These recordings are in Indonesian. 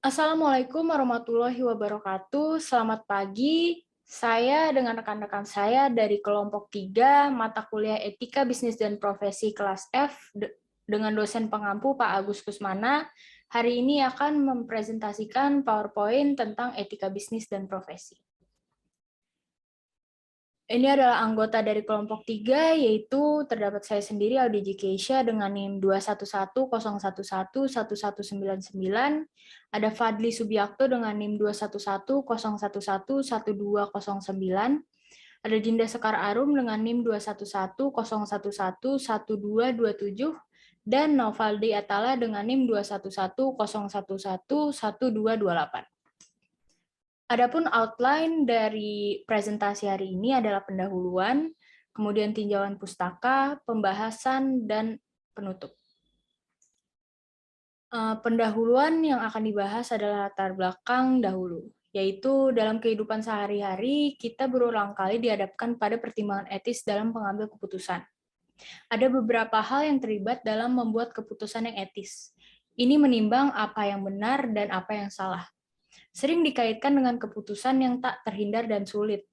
Assalamualaikum warahmatullahi wabarakatuh. Selamat pagi. Saya dengan rekan-rekan saya dari kelompok 3 mata kuliah Etika Bisnis dan Profesi kelas F dengan dosen pengampu Pak Agus Kusmana. Hari ini akan mempresentasikan PowerPoint tentang etika bisnis dan profesi. Ini adalah anggota dari kelompok 3, yaitu terdapat saya sendiri, Aldi Keisha, dengan NIM 21101111199. Ada Fadli Subiakto dengan NIM 21101111209. Ada Dinda Sekar Arum dengan NIM 21101111227. Dan Novaldi Atala dengan NIM 21101111228. Adapun outline dari presentasi hari ini adalah pendahuluan, kemudian tinjauan pustaka, pembahasan, dan penutup. Pendahuluan yang akan dibahas adalah latar belakang dahulu, yaitu dalam kehidupan sehari-hari kita berulang kali dihadapkan pada pertimbangan etis dalam pengambil keputusan. Ada beberapa hal yang terlibat dalam membuat keputusan yang etis. Ini menimbang apa yang benar dan apa yang salah. Sering dikaitkan dengan keputusan yang tak terhindar dan sulit.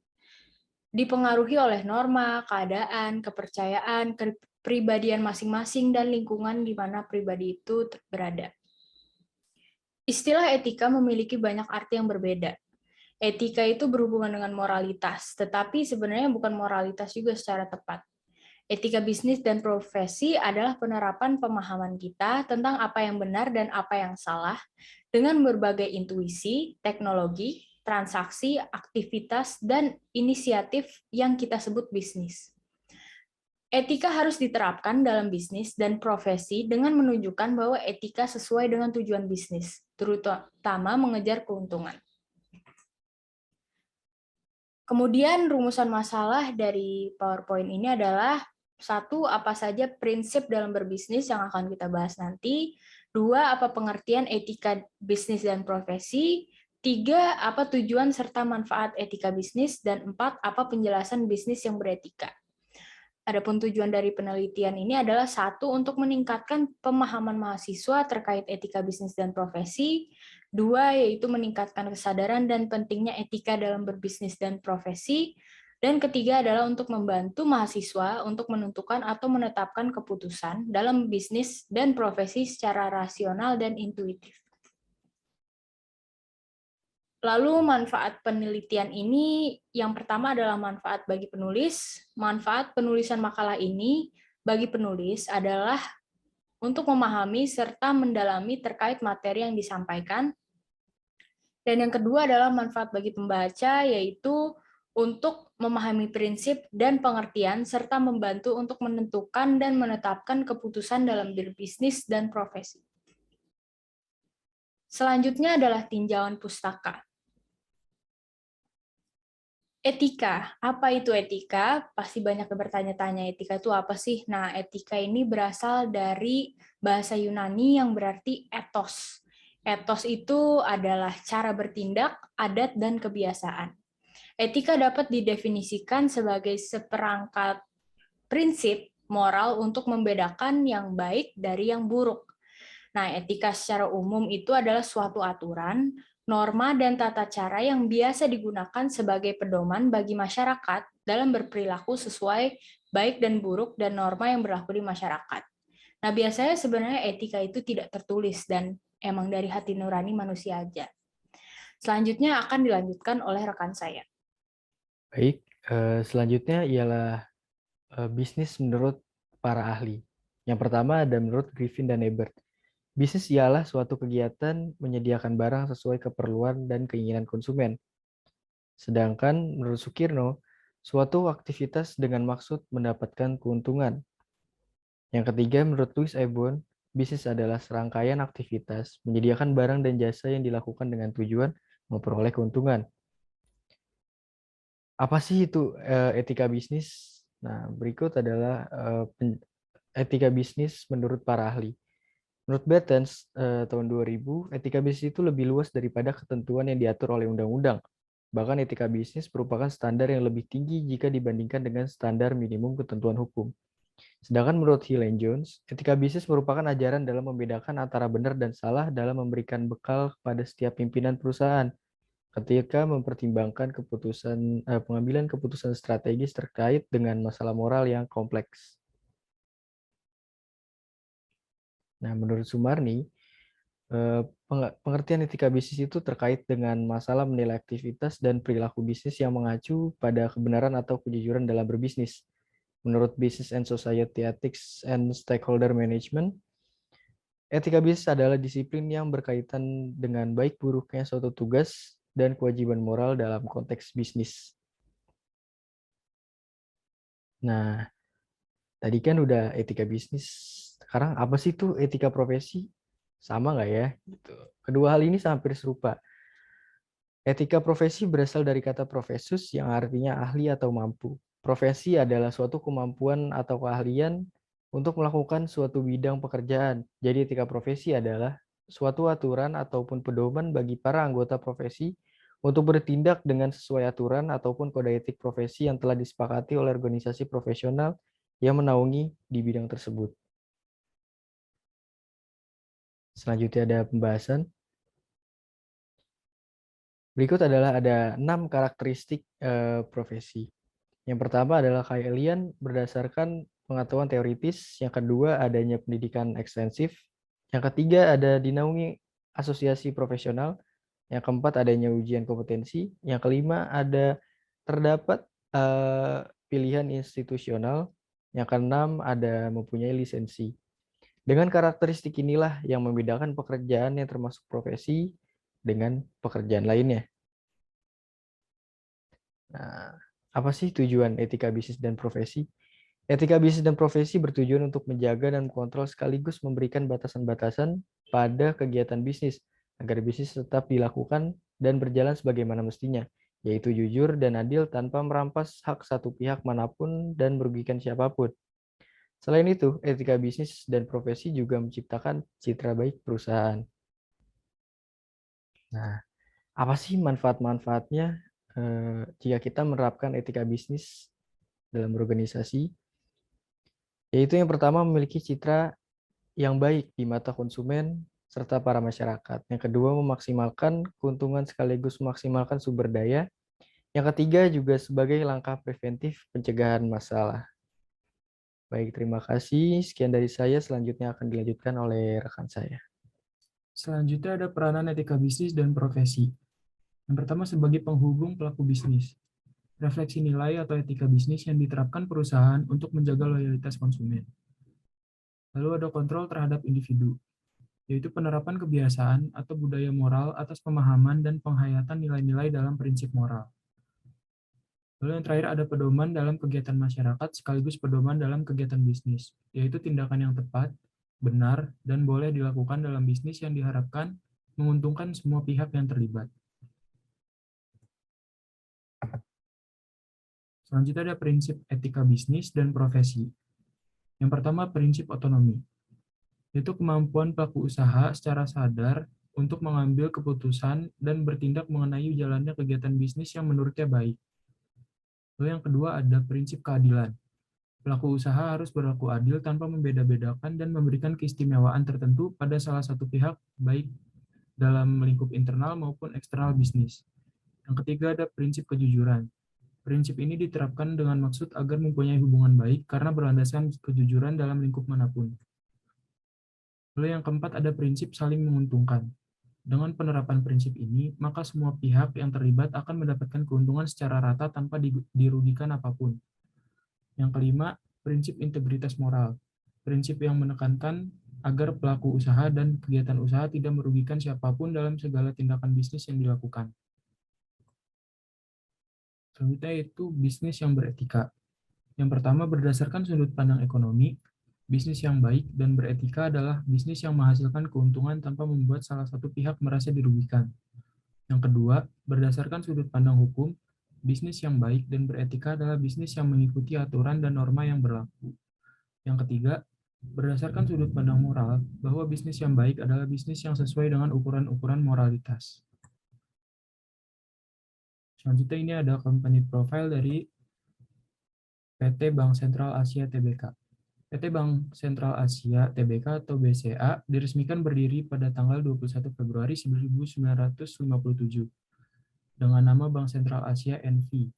Dipengaruhi oleh norma, keadaan, kepercayaan, kepribadian masing-masing, dan lingkungan di mana pribadi itu berada. Istilah etika memiliki banyak arti yang berbeda. Etika itu berhubungan dengan moralitas, tetapi sebenarnya bukan moralitas juga secara tepat. Etika bisnis dan profesi adalah penerapan pemahaman kita tentang apa yang benar dan apa yang salah dengan berbagai intuisi, teknologi, transaksi, aktivitas, dan inisiatif yang kita sebut bisnis. Etika harus diterapkan dalam bisnis dan profesi dengan menunjukkan bahwa etika sesuai dengan tujuan bisnis, terutama mengejar keuntungan. Kemudian rumusan masalah dari PowerPoint ini adalah: 1. Apa saja prinsip dalam berbisnis yang akan kita bahas nanti. 2. Apa pengertian etika bisnis dan profesi. 3. Apa tujuan serta manfaat etika bisnis. Dan 4. Apa penjelasan bisnis yang beretika. Adapun tujuan dari penelitian ini adalah: 1. Untuk meningkatkan pemahaman mahasiswa terkait etika bisnis dan profesi. 2. Yaitu meningkatkan kesadaran dan pentingnya etika dalam berbisnis dan profesi. Dan ketiga adalah untuk membantu mahasiswa untuk menentukan atau menetapkan keputusan dalam bisnis dan profesi secara rasional dan intuitif. Lalu manfaat penelitian ini, yang pertama adalah manfaat bagi penulis. Manfaat penulisan makalah ini bagi penulis adalah untuk memahami serta mendalami terkait materi yang disampaikan. Dan yang kedua adalah manfaat bagi pembaca, yaitu untuk memahami prinsip dan pengertian, serta membantu untuk menentukan dan menetapkan keputusan dalam berbisnis dan profesi. Selanjutnya adalah tinjauan pustaka. Etika, apa itu etika? Pasti banyak yang bertanya-tanya, etika itu apa sih? Nah, etika ini berasal dari bahasa Yunani yang berarti ethos. Ethos itu adalah cara bertindak, adat, dan kebiasaan. Etika dapat didefinisikan sebagai seperangkat prinsip moral untuk membedakan yang baik dari yang buruk. Nah, etika secara umum itu adalah suatu aturan, norma, dan tata cara yang biasa digunakan sebagai pedoman bagi masyarakat dalam berperilaku sesuai baik dan buruk dan norma yang berlaku di masyarakat. Nah, biasanya sebenarnya etika itu tidak tertulis dan emang dari hati nurani manusia aja. Selanjutnya akan dilanjutkan oleh rekan saya. Baik, selanjutnya ialah bisnis menurut para ahli. Yang pertama ada menurut Griffin dan Ebert. Bisnis ialah suatu kegiatan menyediakan barang sesuai keperluan dan keinginan konsumen. Sedangkan menurut Sukirno, suatu aktivitas dengan maksud mendapatkan keuntungan. Yang ketiga menurut Louis Ebon, bisnis adalah serangkaian aktivitas menyediakan barang dan jasa yang dilakukan dengan tujuan memperoleh keuntungan. Apa sih itu etika bisnis? Nah, berikut adalah etika bisnis menurut para ahli. Menurut Bertens, tahun 2000, etika bisnis itu lebih luas daripada ketentuan yang diatur oleh undang-undang. Bahkan etika bisnis merupakan standar yang lebih tinggi jika dibandingkan dengan standar minimum ketentuan hukum. Sedangkan menurut Hill and Jones, etika bisnis merupakan ajaran dalam membedakan antara benar dan salah dalam memberikan bekal kepada setiap pimpinan perusahaan ketika mempertimbangkan pengambilan keputusan strategis terkait dengan masalah moral yang kompleks. Nah, menurut Sumarni, pengertian etika bisnis itu terkait dengan masalah menilai aktivitas dan perilaku bisnis yang mengacu pada kebenaran atau kejujuran dalam berbisnis. Menurut Business and Society Ethics and Stakeholder Management, etika bisnis adalah disiplin yang berkaitan dengan baik buruknya suatu tugas dan kewajiban moral dalam konteks bisnis. Nah, tadi kan udah etika bisnis. Sekarang apa sih tuh etika profesi? Sama nggak ya? Gitu. Kedua hal ini hampir serupa. Etika profesi berasal dari kata profesus yang artinya ahli atau mampu. Profesi adalah suatu kemampuan atau keahlian untuk melakukan suatu bidang pekerjaan. Jadi etika profesi adalah suatu aturan ataupun pedoman bagi para anggota profesi untuk bertindak dengan sesuai aturan ataupun kode etik profesi yang telah disepakati oleh organisasi profesional yang menaungi di bidang tersebut. Selanjutnya ada pembahasan. Berikut adalah ada 6 karakteristik profesi. Yang pertama adalah keahlian berdasarkan pengetahuan teoritis. Yang kedua, adanya pendidikan ekstensif. Yang ketiga, ada dinaungi asosiasi profesional. Yang keempat, adanya ujian kompetensi. Yang kelima, ada terdapat pilihan institusional. Yang keenam, ada mempunyai lisensi. Dengan karakteristik inilah yang membedakan pekerjaan yang termasuk profesi dengan pekerjaan lainnya. Nah, apa sih tujuan etika bisnis dan profesi? Etika bisnis dan profesi bertujuan untuk menjaga dan mengontrol sekaligus memberikan batasan-batasan pada kegiatan bisnis agar bisnis tetap dilakukan dan berjalan sebagaimana mestinya, yaitu jujur dan adil tanpa merampas hak satu pihak manapun dan merugikan siapapun. Selain itu, etika bisnis dan profesi juga menciptakan citra baik perusahaan. Nah, apa sih manfaat-manfaatnya jika kita menerapkan etika bisnis dalam berorganisasi? Yaitu yang pertama memiliki citra yang baik di mata konsumen serta para masyarakat. Yang kedua memaksimalkan keuntungan sekaligus memaksimalkan sumber daya. Yang ketiga juga sebagai langkah preventif pencegahan masalah. Baik, terima kasih. Sekian dari saya. Selanjutnya akan dilanjutkan oleh rekan saya. Selanjutnya ada peranan etika bisnis dan profesi. Yang pertama sebagai penghubung pelaku bisnis. Refleksi nilai atau etika bisnis yang diterapkan perusahaan untuk menjaga loyalitas konsumen. Lalu ada kontrol terhadap individu, yaitu penerapan kebiasaan atau budaya moral atas pemahaman dan penghayatan nilai-nilai dalam prinsip moral. Lalu yang terakhir ada pedoman dalam kegiatan masyarakat sekaligus pedoman dalam kegiatan bisnis, yaitu tindakan yang tepat, benar, dan boleh dilakukan dalam bisnis yang diharapkan menguntungkan semua pihak yang terlibat. Selanjutnya ada prinsip etika bisnis dan profesi. Yang pertama, prinsip otonomi, yaitu kemampuan pelaku usaha secara sadar untuk mengambil keputusan dan bertindak mengenai jalannya kegiatan bisnis yang menurutnya baik. Lalu yang kedua ada prinsip keadilan. Pelaku usaha harus berlaku adil tanpa membeda-bedakan dan memberikan keistimewaan tertentu pada salah satu pihak, baik dalam lingkup internal maupun eksternal bisnis. Yang ketiga ada prinsip kejujuran. Prinsip ini diterapkan dengan maksud agar mempunyai hubungan baik karena berlandaskan kejujuran dalam lingkup manapun. Lalu yang keempat ada prinsip saling menguntungkan. Dengan penerapan prinsip ini, maka semua pihak yang terlibat akan mendapatkan keuntungan secara rata tanpa dirugikan apapun. Yang kelima, prinsip integritas moral. Prinsip yang menekankan agar pelaku usaha dan kegiatan usaha tidak merugikan siapapun dalam segala tindakan bisnis yang dilakukan. Selanjutnya yaitu bisnis yang beretika. Yang pertama, berdasarkan sudut pandang ekonomi, bisnis yang baik dan beretika adalah bisnis yang menghasilkan keuntungan tanpa membuat salah satu pihak merasa dirugikan. Yang kedua, berdasarkan sudut pandang hukum, bisnis yang baik dan beretika adalah bisnis yang mengikuti aturan dan norma yang berlaku. Yang ketiga, berdasarkan sudut pandang moral, bahwa bisnis yang baik adalah bisnis yang sesuai dengan ukuran-ukuran moralitas. Selanjutnya ini ada company profile dari PT Bank Sentral Asia Tbk. PT Bank Sentral Asia (TBK) atau BCA diresmikan berdiri pada tanggal 21 Februari 1957 dengan nama Bank Sentral Asia (NV).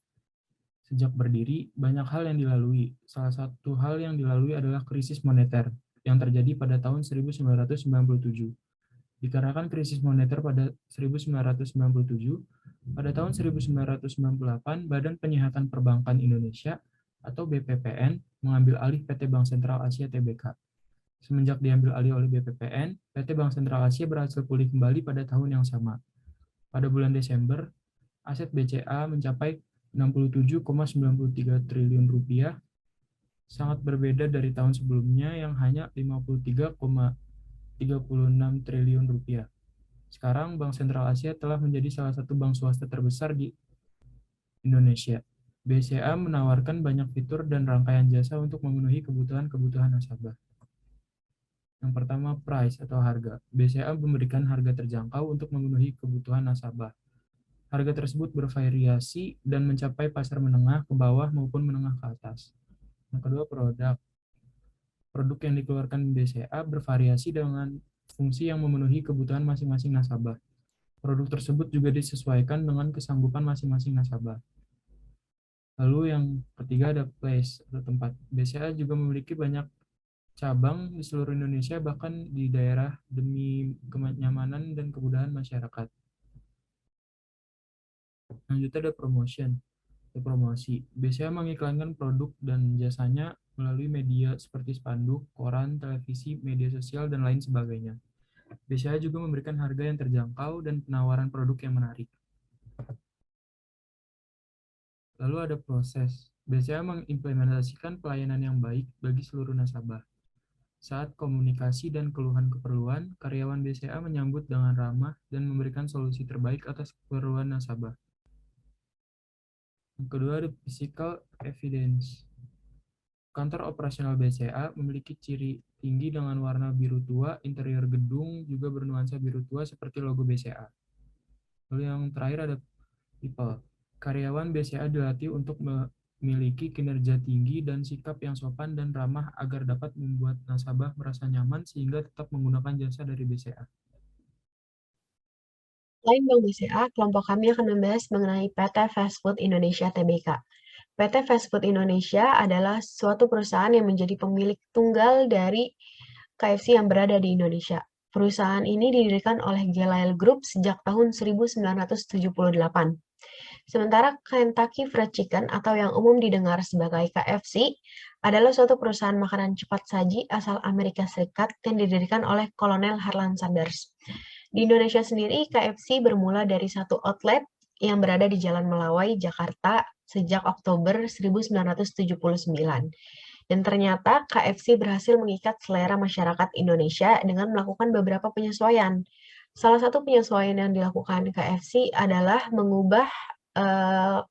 Sejak berdiri, banyak hal yang dilalui. Salah satu hal yang dilalui adalah krisis moneter yang terjadi pada tahun 1997. Dikarenakan krisis moneter pada 1997, pada tahun 1998, Badan Penyihatan Perbankan Indonesia atau BPPN mengambil alih PT Bank Sentral Asia (TBK). Semenjak diambil alih oleh BPPN, PT Bank Sentral Asia berhasil pulih kembali pada tahun yang sama. Pada bulan Desember, aset BCA mencapai 67,93 triliun rupiah, sangat berbeda dari tahun sebelumnya yang hanya 53,36 triliun rupiah. Sekarang Bank Sentral Asia telah menjadi salah satu bank swasta terbesar di Indonesia. BCA menawarkan banyak fitur dan rangkaian jasa untuk memenuhi kebutuhan-kebutuhan nasabah. Yang pertama, price atau harga. BCA memberikan harga terjangkau untuk memenuhi kebutuhan nasabah. Harga tersebut bervariasi dan mencapai pasar menengah ke bawah maupun menengah ke atas. Yang kedua, produk. Produk yang dikeluarkan BCA bervariasi dengan fungsi yang memenuhi kebutuhan masing-masing nasabah. Produk tersebut juga disesuaikan dengan kesanggupan masing-masing nasabah. Lalu yang ketiga ada place atau tempat. BCA juga memiliki banyak cabang di seluruh Indonesia, bahkan di daerah demi kenyamanan dan kemudahan masyarakat. Selanjutnya ada promosi. BCA mengiklankan produk dan jasanya melalui media seperti spanduk, koran, televisi, media sosial, dan lain sebagainya. BCA juga memberikan harga yang terjangkau dan penawaran produk yang menarik. Lalu ada proses. BCA mengimplementasikan pelayanan yang baik bagi seluruh nasabah. Saat komunikasi dan keluhan keperluan, karyawan BCA menyambut dengan ramah dan memberikan solusi terbaik atas keperluan nasabah. Yang kedua ada physical evidence. Kantor operasional BCA memiliki ciri tinggi dengan warna biru tua, interior gedung juga bernuansa biru tua seperti logo BCA. Lalu yang terakhir ada people. Karyawan BCA dilatih untuk memiliki kinerja tinggi dan sikap yang sopan dan ramah agar dapat membuat nasabah merasa nyaman sehingga tetap menggunakan jasa dari BCA. Selain Bank BCA, kelompok kami akan membahas mengenai PT Fast Food Indonesia (TBK). PT Fast Food Indonesia adalah suatu perusahaan yang menjadi pemilik tunggal dari KFC yang berada di Indonesia. Perusahaan ini didirikan oleh Gelail Group sejak tahun 1978. Sementara Kentucky Fried Chicken atau yang umum didengar sebagai KFC adalah suatu perusahaan makanan cepat saji asal Amerika Serikat yang didirikan oleh Kolonel Harlan Sanders. Di Indonesia sendiri, KFC bermula dari satu outlet yang berada di Jalan Melawai, Jakarta sejak Oktober 1979. Dan ternyata KFC berhasil mengikat selera masyarakat Indonesia dengan melakukan beberapa penyesuaian. Salah satu penyesuaian yang dilakukan KFC adalah mengubah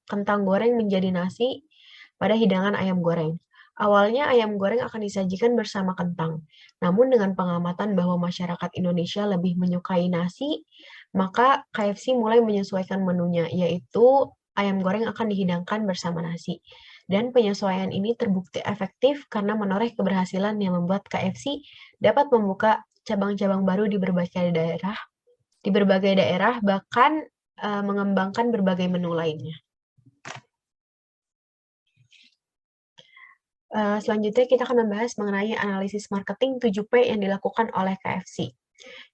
kentang goreng menjadi nasi pada hidangan ayam goreng. Awalnya ayam goreng akan disajikan bersama kentang. Namun dengan pengamatan bahwa masyarakat Indonesia lebih menyukai nasi, maka KFC mulai menyesuaikan menunya, yaitu ayam goreng akan dihidangkan bersama nasi. Dan penyesuaian ini terbukti efektif karena menoreh keberhasilan yang membuat KFC dapat membuka cabang-cabang baru di berbagai daerah, bahkan mengembangkan berbagai menu lainnya. Selanjutnya kita akan membahas mengenai analisis marketing 7P yang dilakukan oleh KFC.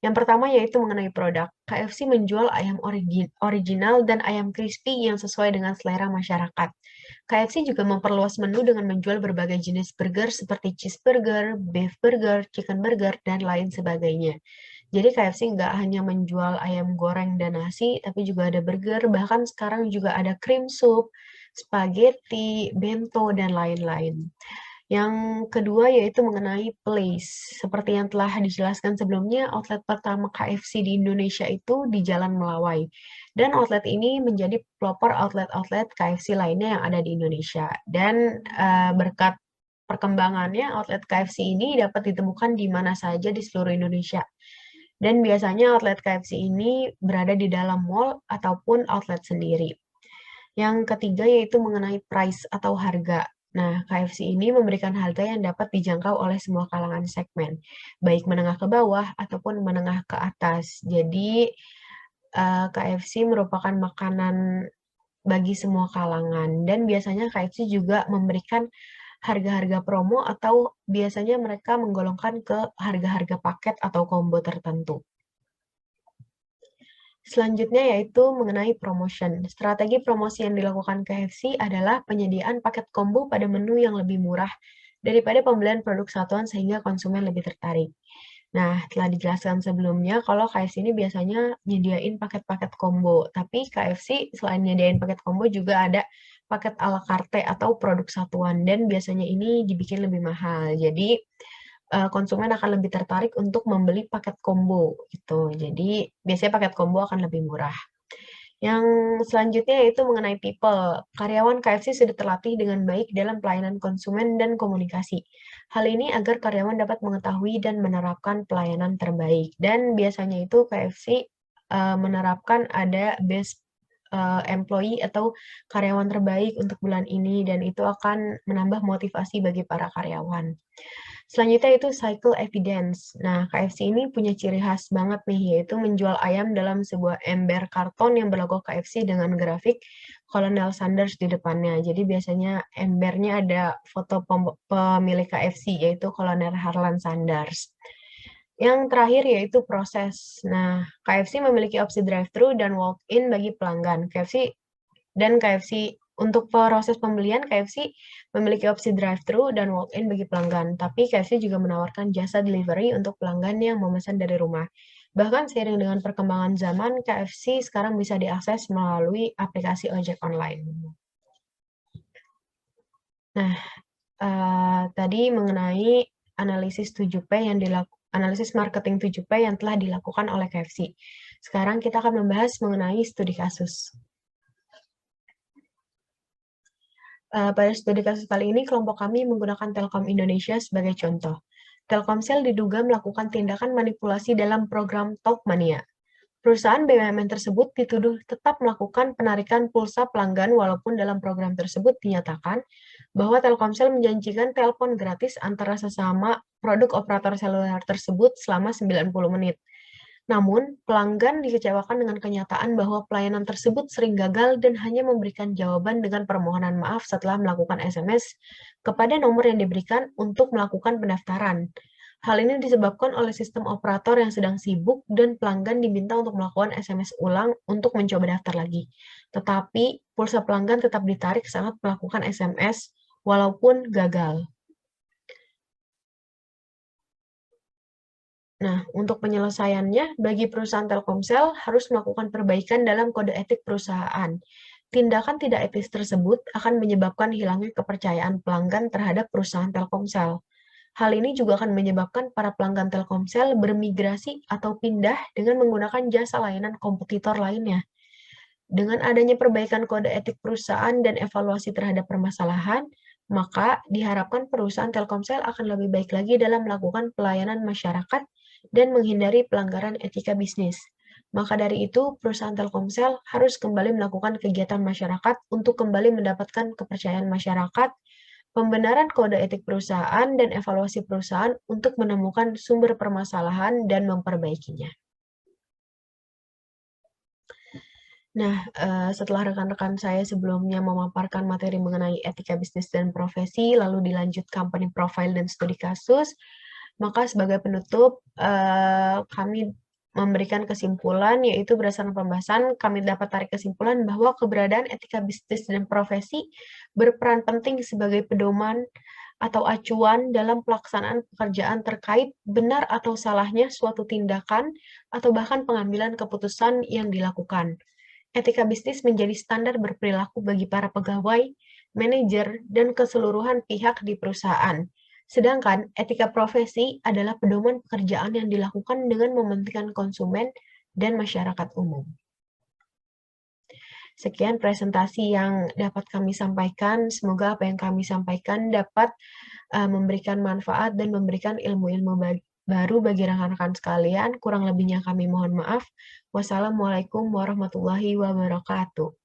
Yang pertama yaitu mengenai produk. KFC menjual ayam original dan ayam crispy yang sesuai dengan selera masyarakat. KFC juga memperluas menu dengan menjual berbagai jenis burger seperti cheeseburger, beef burger, chicken burger, dan lain sebagainya. Jadi KFC nggak hanya menjual ayam goreng dan nasi, tapi juga ada burger, bahkan sekarang juga ada cream soup, spaghetti, bento, dan lain-lain. Yang kedua yaitu mengenai place. Seperti yang telah dijelaskan sebelumnya, outlet pertama KFC di Indonesia itu di Jalan Melawai. Dan outlet ini menjadi pelopor outlet-outlet KFC lainnya yang ada di Indonesia. Dan berkat perkembangannya, outlet KFC ini dapat ditemukan di mana saja di seluruh Indonesia. Dan biasanya outlet KFC ini berada di dalam mall ataupun outlet sendiri. Yang ketiga yaitu mengenai price atau harga. Nah, KFC ini memberikan harga yang dapat dijangkau oleh semua kalangan segmen, baik menengah ke bawah ataupun menengah ke atas. Jadi, KFC merupakan makanan bagi semua kalangan, dan biasanya KFC juga memberikan harga-harga promo atau biasanya mereka menggolongkan ke harga-harga paket atau combo tertentu. Selanjutnya yaitu mengenai promotion. Strategi promosi yang dilakukan KFC adalah penyediaan paket combo pada menu yang lebih murah daripada pembelian produk satuan sehingga konsumen lebih tertarik. Nah, telah dijelaskan sebelumnya kalau KFC ini biasanya nyediain paket-paket combo, tapi KFC selain nyediain paket combo juga ada paket ala carte atau produk satuan, dan biasanya ini dibikin lebih mahal. Jadi, konsumen akan lebih tertarik untuk membeli paket combo gitu. Jadi, biasanya paket combo akan lebih murah. Yang selanjutnya yaitu mengenai people. Karyawan KFC sudah terlatih dengan baik dalam pelayanan konsumen dan komunikasi. Hal ini agar karyawan dapat mengetahui dan menerapkan pelayanan terbaik. Dan biasanya itu KFC menerapkan ada best employee atau karyawan terbaik untuk bulan ini, dan itu akan menambah motivasi bagi para karyawan. Selanjutnya itu cycle evidence. Nah, KFC ini punya ciri khas banget nih, yaitu menjual ayam dalam sebuah ember karton yang berlogo KFC dengan grafik Colonel Sanders di depannya. Jadi biasanya embernya ada foto pemilik KFC, yaitu Colonel Harlan Sanders. Yang terakhir yaitu proses. Nah, KFC memiliki opsi drive-thru dan walk-in bagi pelanggan. KFC untuk proses pembelian, KFC memiliki opsi drive-thru dan walk-in bagi pelanggan, tapi KFC juga menawarkan jasa delivery untuk pelanggan yang memesan dari rumah. Bahkan seiring dengan perkembangan zaman, KFC sekarang bisa diakses melalui aplikasi ojek online. Nah, tadi mengenai analisis 7P analisis marketing 7P yang telah dilakukan oleh KFC. Sekarang kita akan membahas mengenai studi kasus. Pada studi kasus kali ini, kelompok kami menggunakan Telkom Indonesia sebagai contoh. Telkomsel diduga melakukan tindakan manipulasi dalam program Talkmania. Perusahaan BUMN tersebut dituduh tetap melakukan penarikan pulsa pelanggan walaupun dalam program tersebut dinyatakan bahwa Telkomsel menjanjikan telepon gratis antara sesama produk operator seluler tersebut selama 90 menit. Namun, pelanggan dikecewakan dengan kenyataan bahwa pelayanan tersebut sering gagal dan hanya memberikan jawaban dengan permohonan maaf setelah melakukan SMS kepada nomor yang diberikan untuk melakukan pendaftaran. Hal ini disebabkan oleh sistem operator yang sedang sibuk dan pelanggan diminta untuk melakukan SMS ulang untuk mencoba daftar lagi. Tetapi, pulsa pelanggan tetap ditarik saat melakukan SMS walaupun gagal. Nah, untuk penyelesaiannya, bagi perusahaan Telkomsel harus melakukan perbaikan dalam kode etik perusahaan. Tindakan tidak etis tersebut akan menyebabkan hilangnya kepercayaan pelanggan terhadap perusahaan Telkomsel. Hal ini juga akan menyebabkan para pelanggan Telkomsel bermigrasi atau pindah dengan menggunakan jasa layanan kompetitor lainnya. Dengan adanya perbaikan kode etik perusahaan dan evaluasi terhadap permasalahan, maka diharapkan perusahaan Telkomsel akan lebih baik lagi dalam melakukan pelayanan masyarakat dan menghindari pelanggaran etika bisnis. Maka dari itu, perusahaan Telkomsel harus kembali melakukan kegiatan masyarakat untuk kembali mendapatkan kepercayaan masyarakat, pembenaran kode etik perusahaan, dan evaluasi perusahaan untuk menemukan sumber permasalahan dan memperbaikinya. Nah, setelah rekan-rekan saya sebelumnya memaparkan materi mengenai etika bisnis dan profesi, lalu dilanjut company profile dan studi kasus, maka sebagai penutup, kami memberikan kesimpulan, yaitu berdasarkan pembahasan, kami dapat tarik kesimpulan bahwa keberadaan etika bisnis dan profesi berperan penting sebagai pedoman atau acuan dalam pelaksanaan pekerjaan terkait benar atau salahnya suatu tindakan atau bahkan pengambilan keputusan yang dilakukan. Etika bisnis menjadi standar berperilaku bagi para pegawai, manajer, dan keseluruhan pihak di perusahaan. Sedangkan etika profesi adalah pedoman pekerjaan yang dilakukan dengan mementingkan konsumen dan masyarakat umum. Sekian presentasi yang dapat kami sampaikan. Semoga apa yang kami sampaikan dapat memberikan manfaat dan memberikan ilmu-ilmu baru bagi rekan-rekan sekalian. Kurang lebihnya kami mohon maaf. Wassalamualaikum warahmatullahi wabarakatuh.